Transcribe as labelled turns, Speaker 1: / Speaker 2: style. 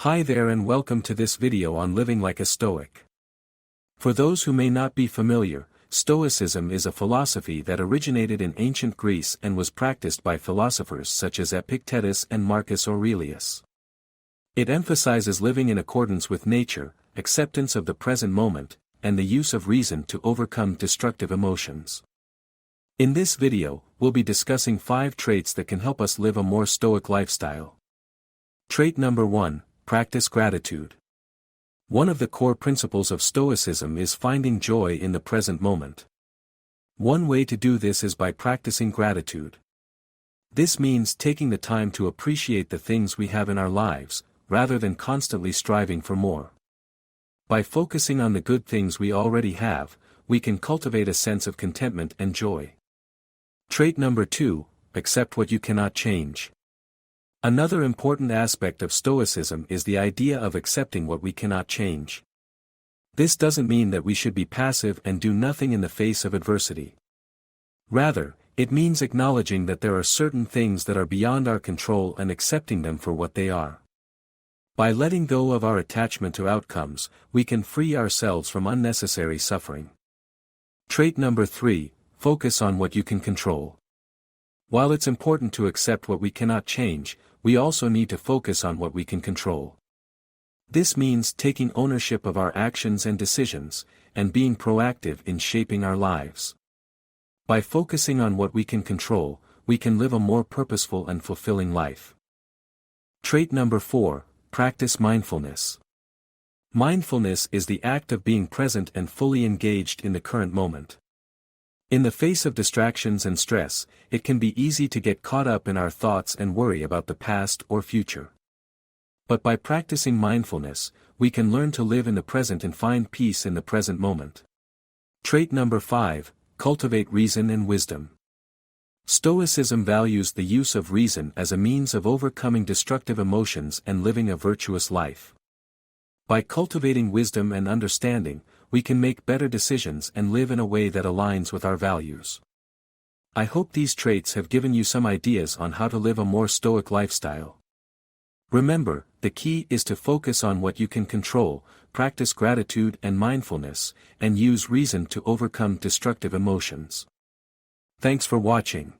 Speaker 1: Hi there and welcome to this video on living like a Stoic. For those who may not be familiar, Stoicism is a philosophy that originated in ancient Greece and was practiced by philosophers such as Epictetus and Marcus Aurelius. It emphasizes living in accordance with nature, acceptance of the present moment, and the use of reason to overcome destructive emotions. In this video, we'll be discussing 5 traits that can help us live a more Stoic lifestyle. Trait number 1. Practice gratitude. One of the core principles of Stoicism is finding joy in the present moment. One way to do this is by practicing gratitude. This means taking the time to appreciate the things we have in our lives, rather than constantly striving for more. By focusing on the good things we already have, we can cultivate a sense of contentment and joy. Trait number 2. Accept what you cannot change. Another important aspect of Stoicism is the idea of accepting what we cannot change. This doesn't mean that we should be passive and do nothing in the face of adversity. Rather, it means acknowledging that there are certain things that are beyond our control and accepting them for what they are. By letting go of our attachment to outcomes, we can free ourselves from unnecessary suffering. Trait number 3. Focus on what you can control. While it's important to accept what we cannot change, we also need to focus on what we can control. This means taking ownership of our actions and decisions, and being proactive in shaping our lives. By focusing on what we can control, we can live a more purposeful and fulfilling life. Trait number 4. Practice mindfulness. Mindfulness is the act of being present and fully engaged in the current moment. In the face of distractions and stress, it can be easy to get caught up in our thoughts and worry about the past or future. But by practicing mindfulness, we can learn to live in the present and find peace in the present moment. Trait number 5. Cultivate reason and wisdom. Stoicism values the use of reason as a means of overcoming destructive emotions and living a virtuous life. By cultivating wisdom and understanding, we can make better decisions and live in a way that aligns with our values. I hope these traits have given you some ideas on how to live a more Stoic lifestyle. Remember, the key is to focus on what you can control, practice gratitude and mindfulness, and use reason to overcome destructive emotions. Thanks for watching.